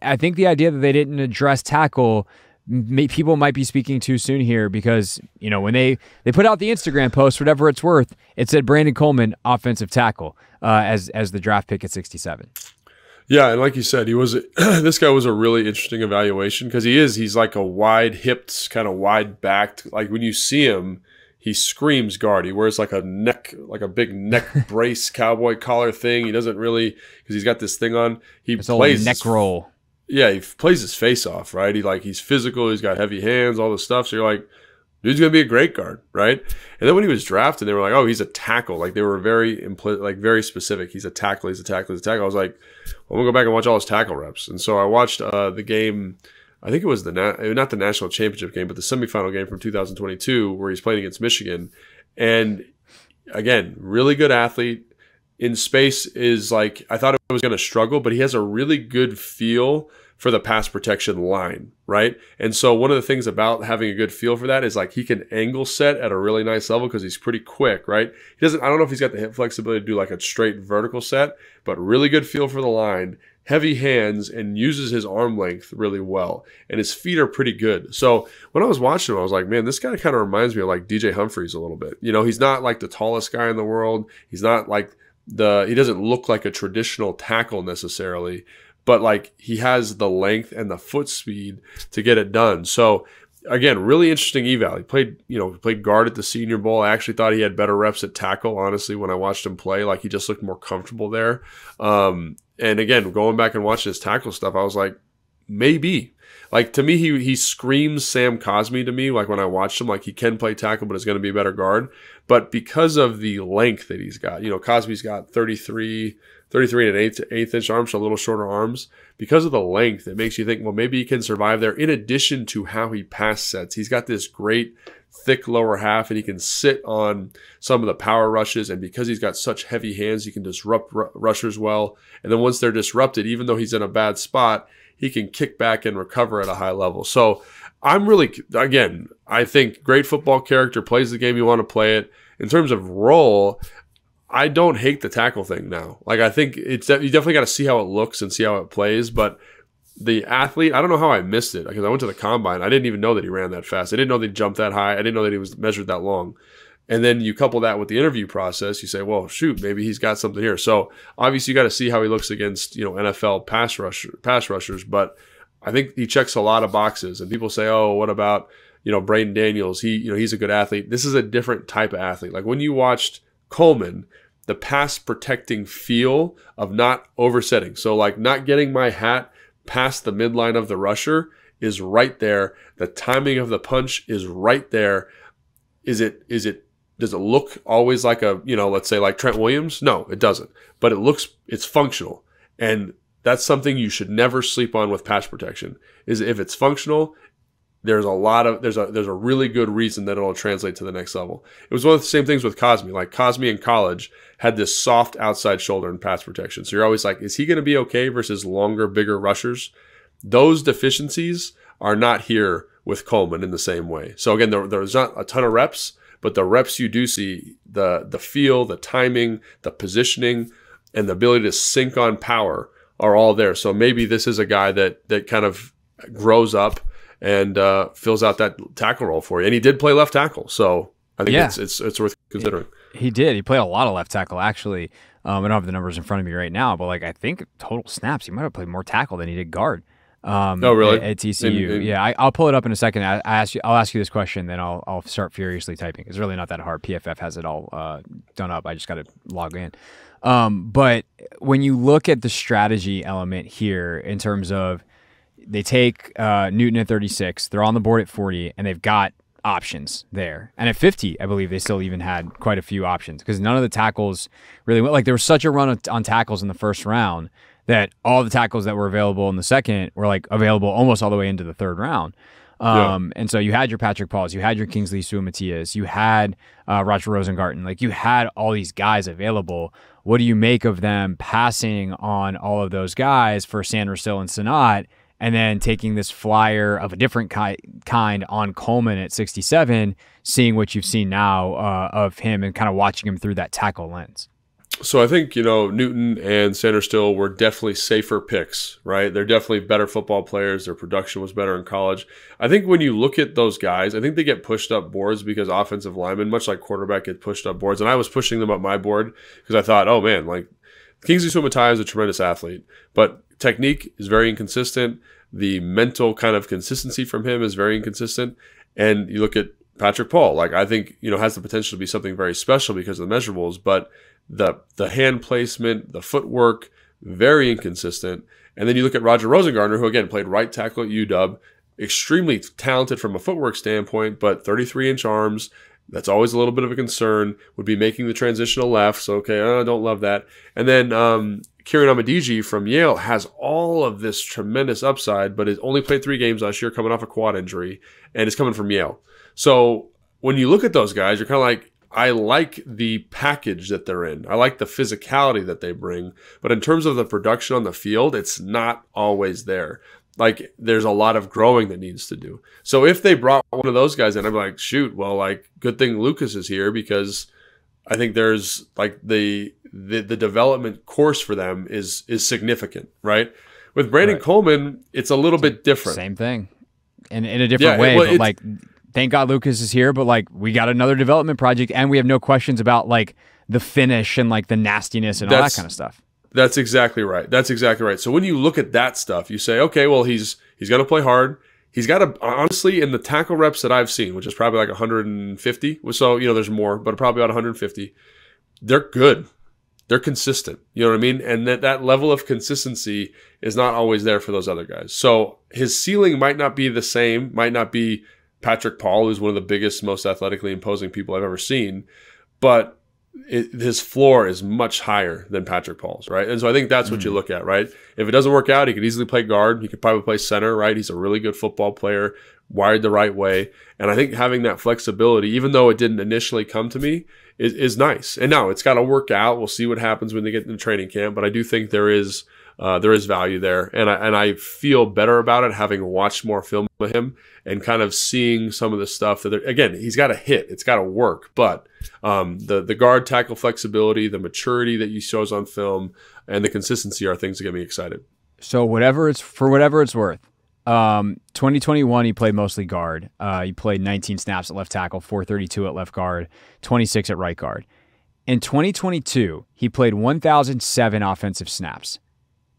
I think the idea that they didn't address tackle, people might be speaking too soon here, because when they put out the Instagram post, whatever it's worth, it said Brandon Coleman, offensive tackle, as the draft pick at 67. Yeah, and like you said, this guy was a really interesting evaluation, because he's like a wide-hipped, kind of wide-backed. Like, when you see him, he screams guard. He wears like a big neck brace cowboy collar thing. He doesn't really, because he's got this thing on. He plays neck roll. Yeah, he plays his face off, right? He's physical. He's got heavy hands, all this stuff. So you're like, dude's going to be a great guard, right? And then when he was drafted, they were like, oh, he's a tackle. Like, they were very specific. He's a tackle. He's a tackle. He's a tackle. I was like, well, I'm going to go back and watch all his tackle reps. And so I watched the game. I think it was not the national championship game, but the semifinal game from 2022, where he's playing against Michigan. And again, really good athlete. In space is like, I thought it was going to struggle, but he has a really good feel for the pass protection line, right? And so one of the things about having a good feel for that is, like, he can angle set at a really nice level because he's pretty quick, right? I don't know if he's got the hip flexibility to do like a straight vertical set, but really good feel for the line, heavy hands, and uses his arm length really well. And his feet are pretty good. So when I was watching him, I was like, man, this guy kind of reminds me of like DJ Humphries a little bit. He's not like the tallest guy in the world. He's not like he doesn't look like a traditional tackle necessarily, but like, he has the length and the foot speed to get it done. So again, really interesting eval. He played guard at the Senior Bowl. I actually thought he had better reps at tackle, honestly, when I watched him play. Like, he just looked more comfortable there. And again, going back and watching his tackle stuff, I was like, maybe. Like, to me, he screams Sam Cosmi to me. Like, when I watched him, like, he can play tackle, but is going to be a better guard. But because of the length that he's got, Cosmi's got 33 and an eighth inch arms, so a little shorter arms. Because of the length, it makes you think, well, maybe he can survive there. In addition to how he pass sets, he's got this great thick lower half, and he can sit on some of the power rushes. And because he's got such heavy hands, he can disrupt rushers well. And then once they're disrupted, even though he's in a bad spot, he can kick back and recover at a high level. So I'm really, again, I think great football character, plays the game you want to play it. In terms of role, I don't hate the tackle thing now. Like, I think you definitely got to see how it looks and see how it plays. But the athlete, I don't know how I missed it because I went to the combine. I didn't even know that he ran that fast. I didn't know that he jumped that high. I didn't know that he was measured that long. And then you couple that with the interview process, you say, well, shoot, maybe he's got something here. So obviously you got to see how he looks against, NFL pass rushers. But I think he checks a lot of boxes. And people say, oh, what about, Braden Daniels? He's a good athlete. This is a different type of athlete. Like when you watched Coleman, the pass protecting feel of not oversetting. So like not getting my hat past the midline of the rusher is right there. The timing of the punch is right there. Does it look always like a, let's say like Trent Williams? No, it doesn't. But it's functional. And that's something you should never sleep on with pass protection. Is if it's functional, there's a really good reason that it'll translate to the next level. It was one of the same things with Cosme. Like Cosme in college had this soft outside shoulder in pass protection. So you're always like, is he going to be okay versus longer, bigger rushers? Those deficiencies are not here with Coleman in the same way. So again, there's not a ton of reps, but the reps you do see, the feel, the timing, the positioning, and the ability to sync on power are all there. So maybe this is a guy that kind of grows up and fills out that tackle role for you. And he did play left tackle, so I think it's worth considering. He did. He played a lot of left tackle, actually. I don't have the numbers in front of me right now, but like I think total snaps, he might have played more tackle than he did guard. Oh, really? At TCU. I'll pull it up in a second. I'll ask you this question, then I'll start furiously typing. It's really not that hard. PFF has it all done up. I just got to log in. But when you look at the strategy element here in terms of they take Newton at 36, they're on the board at 40, and they've got options there. And at 50, I believe they still even had quite a few options because none of the tackles really went. Like there was such a run on tackles in the first round that all the tackles that were available in the second were like available almost all the way into the third round. And so you had your Patrick Pauls, you had your Kingsley Suamatias, you had Roger Rosengarten, like you had all these guys available. What do you make of them passing on all of those guys for Sanders, Still, and Sanat, and then taking this flyer of a different kind on Coleman at 67, seeing what you've seen now of him and kind of watching him through that tackle lens? So I think, Newton and Sanders Still were definitely safer picks, right? They're definitely better football players. Their production was better in college. I think when you look at those guys, I think they get pushed up boards because offensive linemen, much like quarterback, get pushed up boards. And I was pushing them up my board because I thought, oh man, like Kingsley Suamataia is a tremendous athlete, but technique is very inconsistent. The mental kind of consistency from him is very inconsistent. And you look at Patrick Paul, like I think, has the potential to be something very special because of the measurables, but the hand placement, the footwork, very inconsistent. And then you look at Roger Rosengarten, who again played right tackle at UW, extremely talented from a footwork standpoint, but 33-inch arms. That's always a little bit of a concern. Would be making the transitional left. So, okay, I don't love that. And then Kieran Amadiji from Yale has all of this tremendous upside, but has only played 3 games last year coming off a quad injury, and is coming from Yale. So when you look at those guys, you're kind of like, I like the package that they're in. I like the physicality that they bring. But in terms of the production on the field, it's not always there. Like there's a lot of growing that needs to do. So if they brought one of those guys in, I'm like, shoot, well, like good thing Lucas is here because I think there's like the development course for them is significant, right? With Brandon Coleman, it's a little bit different. Same thing. In a different way, but like thank God Lucas is here, but like we got another development project and we have no questions about like the finish and like the nastiness and all that kind of stuff. That's exactly right. So when you look at that stuff, you say, okay, well, he's going to play hard. He's got to, honestly, in the tackle reps that I've seen, which is probably like 150. So, there's more, but probably about 150. They're good. They're consistent. You know what I mean? And that level of consistency is not always there for those other guys. So his ceiling might not be the same, might not be Patrick Paul, who's one of the biggest, most athletically imposing people I've ever seen, but his floor is much higher than Patrick Paul's, right? And so I think that's what you look at, right? If it doesn't work out, he could easily play guard. He could probably play center, right? He's a really good football player, wired the right way. And I think having that flexibility, even though it didn't initially come to me, is nice. And now it's got to work out. We'll see what happens when they get into training camp. But I do think there is value there. And I feel better about it having watched more film of him and kind of seeing some of the stuff that, again, he's got to hit. It's got to work. But the guard tackle flexibility, the maturity that he shows on film, and the consistency are things that get me excited. So whatever it's worth. 2021, he played mostly guard. He played 19 snaps at left tackle, 432 at left guard, 26 at right guard. In 2022, he played 1,007 offensive snaps.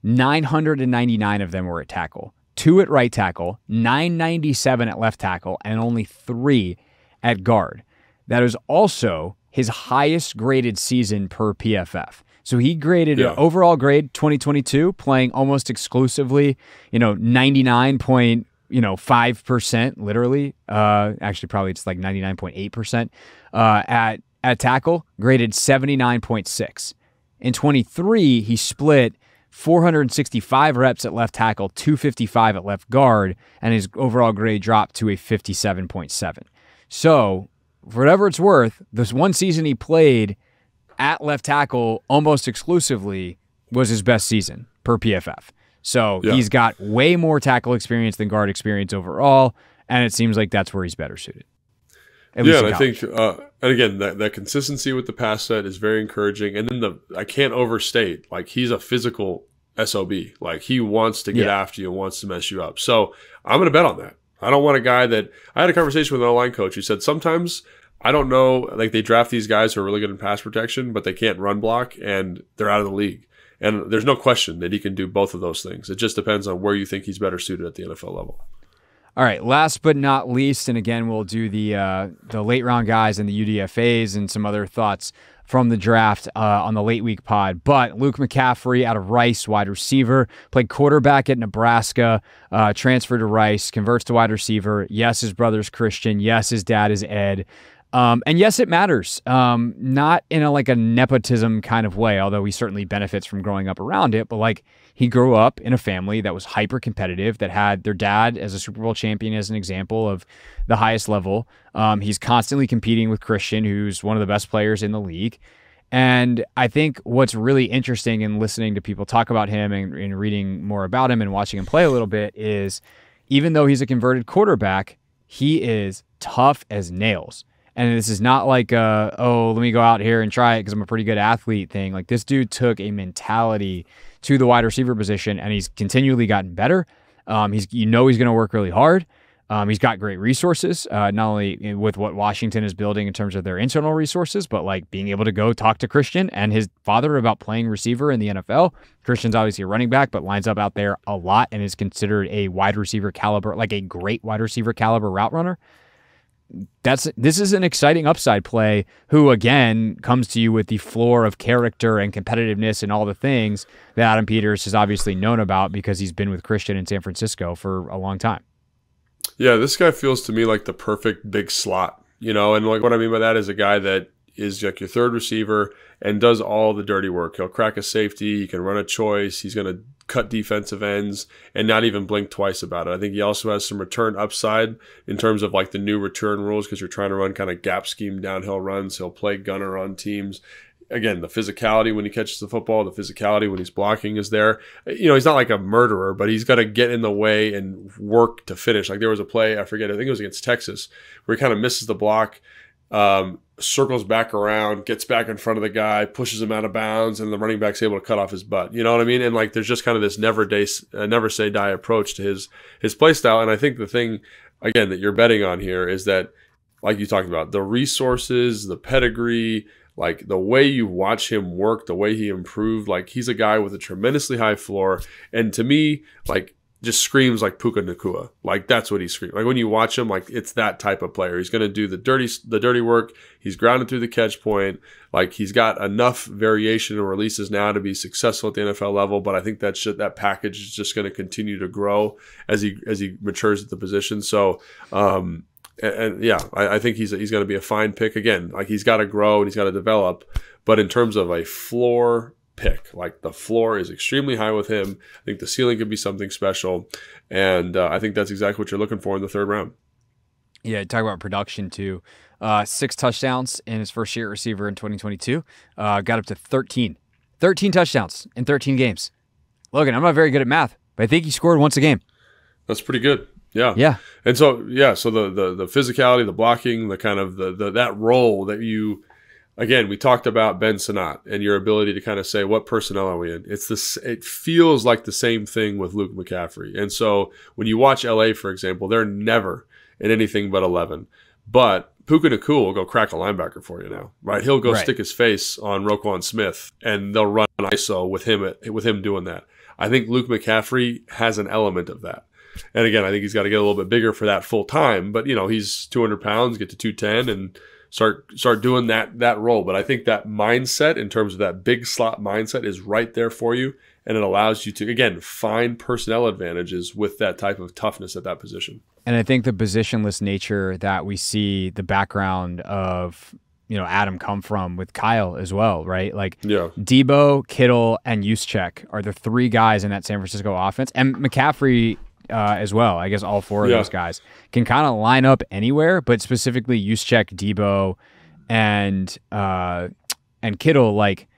999 of them were at tackle, 2 at right tackle, 997 at left tackle, and only 3 at guard. That is also his highest graded season per PFF. So he graded an overall grade 2022, playing almost exclusively, 99.5%, literally. Actually, probably it's like 99.8% at tackle, graded 79.6. In 23, he split 465 reps at left tackle, 255 at left guard, and his overall grade dropped to a 57.7. So, for whatever it's worth, this one season he played at left tackle almost exclusively was his best season per PFF. So he's got way more tackle experience than guard experience overall, and it seems like that's where he's better suited. And I think, and again, that consistency with the pass set is very encouraging. And then I can't overstate, like, he's a physical SOB. Like, he wants to get after you and wants to mess you up. So I'm going to bet on that. I don't want a guy that – I had a conversation with an O-line coach who said sometimes – I don't know, like they draft these guys who are really good in pass protection, but they can't run block, and they're out of the league. And there's no question that he can do both of those things. It just depends on where you think he's better suited at the NFL level. All right, last but not least, and again, we'll do the late round guys and the UDFAs and some other thoughts from the draft on the late week pod. But Luke McCaffrey out of Rice, wide receiver, played quarterback at Nebraska, transferred to Rice, converts to wide receiver. Yes, his brother's Christian. Yes, his dad is Ed. And yes, it matters. Not in a nepotism kind of way, although he certainly benefits from growing up around it. But he grew up in a family that was hyper competitive, that had their dad as a Super Bowl champion as an example of the highest level. He's constantly competing with Christian, who's one of the best players in the league. And I think what's really interesting in listening to people talk about him and reading more about him and watching him play a little bit is, even though he's a converted quarterback, he is tough as nails. And this is not like let me go out here and try it because I'm a pretty good athlete thing. Like, this dude took a mentality to the wide receiver position, and he's continually gotten better. He's going to work really hard. He's got great resources, not only with what Washington is building in terms of their internal resources, but being able to go talk to Christian and his father about playing receiver in the NFL. Christian's obviously a running back, but lines up out there a lot and is considered a wide receiver caliber, like a great wide receiver caliber route runner. This is an exciting upside play who, again, comes to you with the floor of character and competitiveness and all the things that Adam Peters has obviously known about because he's been with Christian in San Francisco for a long time. Yeah, this guy feels to me like the perfect big slot, and what I mean by that is a guy that is like your third receiver and does all the dirty work. He'll crack a safety, he can run a choice, he's going to cut defensive ends and not even blink twice about it. I think he also has some return upside in terms of the new return rules because you're trying to run kind of gap scheme downhill runs. He'll play gunner on teams. Again, the physicality when he catches the football, the physicality when he's blocking is there. He's not like a murderer, but he's got to get in the way and work to finish. Like there was a play, I think it was against Texas, where he kind of misses the block, circles back around, gets back in front of the guy, pushes him out of bounds, and the running back's able to cut off his butt. You know what I mean? And there's just kind of this never say die approach to his play style. And I think the thing, again, that you're betting on here is that, like you talked about, the resources, the pedigree, the way you watch him work, the way he improved, he's a guy with a tremendously high floor. And to me, just screams like Puka Nacua. That's what he screams. When you watch him, it's that type of player. He's going to do the dirty work. He's grounded through the catch point. He's got enough variation and releases now to be successful at the NFL level. But I think that package is just going to continue to grow as he matures at the position. So, I think he's going to be a fine pick again. He's got to grow and he's got to develop. But in terms of a floor pick, the floor is extremely high with him. I think the ceiling could be something special, and I think that's exactly what you're looking for in the third round. Yeah, talk about production too. 6 touchdowns in his first year at receiver in 2022. Got up to 13 touchdowns in 13 games. Logan, I'm not very good at math, but I think he scored once a game. That's pretty good. Yeah. Yeah. And so the physicality, the blocking, the kind of that role that you again, we talked about Ben Sinnott and your ability to kind of say, what personnel are we in? It feels like the same thing with Luke McCaffrey. And so when you watch LA, for example, they're never in anything but 11. But Puka Nacua will go crack a linebacker for you now, right? He'll go stick his face on Roquan Smith, and they'll run an ISO with him doing that. I think Luke McCaffrey has an element of that. And again, I think he's got to get a little bit bigger for that full time. But, he's 200 pounds, get to 210, and start doing that role. But I think that mindset, in terms of that big slot mindset, is right there for you. And it allows you to, again, find personnel advantages with that type of toughness at that position. And I think the positionless nature that we see the background of, Adam come from with Kyle as well, right? Like Debo, Kittle, and Juszczyk are the three guys in that San Francisco offense. And McCaffrey as well. I guess all four of those guys can kind of line up anywhere, but specifically Juszczyk, Debo, and Kittle, like,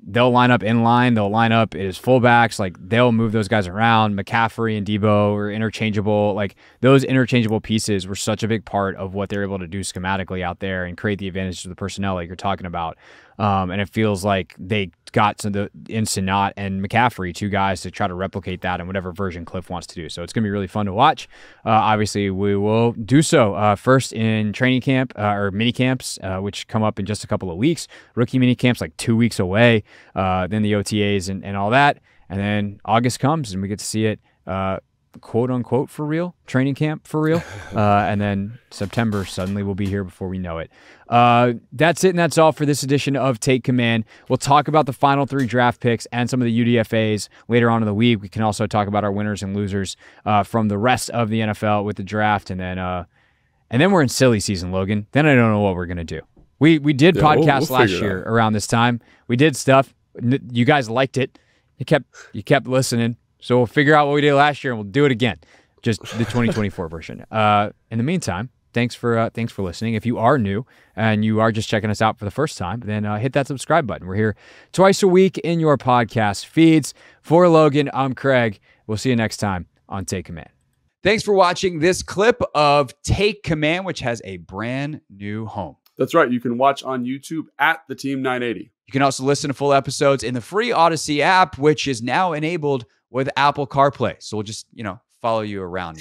they'll line up in line. They'll line up as fullbacks. Like, they'll move those guys around. McCaffrey and Debo are interchangeable. Like, those interchangeable pieces were such a big part of what they're able to do schematically out there and create the advantage to the personnel like you're talking about. And it feels like they got to in Sinnott and McCaffrey, two guys to try to replicate that in whatever version Cliff wants to do. So it's going to be really fun to watch. Obviously, we will do so first in training camp or mini camps, which come up in just a couple of weeks. Rookie mini camps like 2 weeks away. Then the OTAs and all that. And then August comes and we get to see it quote unquote for real, training camp for real. And then September suddenly will be here before we know it. That's it, and that's all for this edition of Take Command. We'll talk about the final 3 draft picks and some of the UDFAs later on in the week. We can also talk about our winners and losers from the rest of the NFL with the draft, and then we're in silly season, Logan. Then I don't know what we're gonna do. We did podcasts last year around this time. We did stuff. You guys liked it. You kept listening. So we'll figure out what we did last year and we'll do it again. Just the 2024 version. In the meantime, thanks for listening. If you are new and you are just checking us out for the first time, then hit that subscribe button. We're here twice a week in your podcast feeds. For Logan, I'm Craig. We'll see you next time on Take Command. Thanks for watching this clip of Take Command, which has a brand new home. That's right. You can watch on YouTube at the Team 980. You can also listen to full episodes in the free Odyssey app, which is now enabled with Apple CarPlay. So we'll just, follow you around.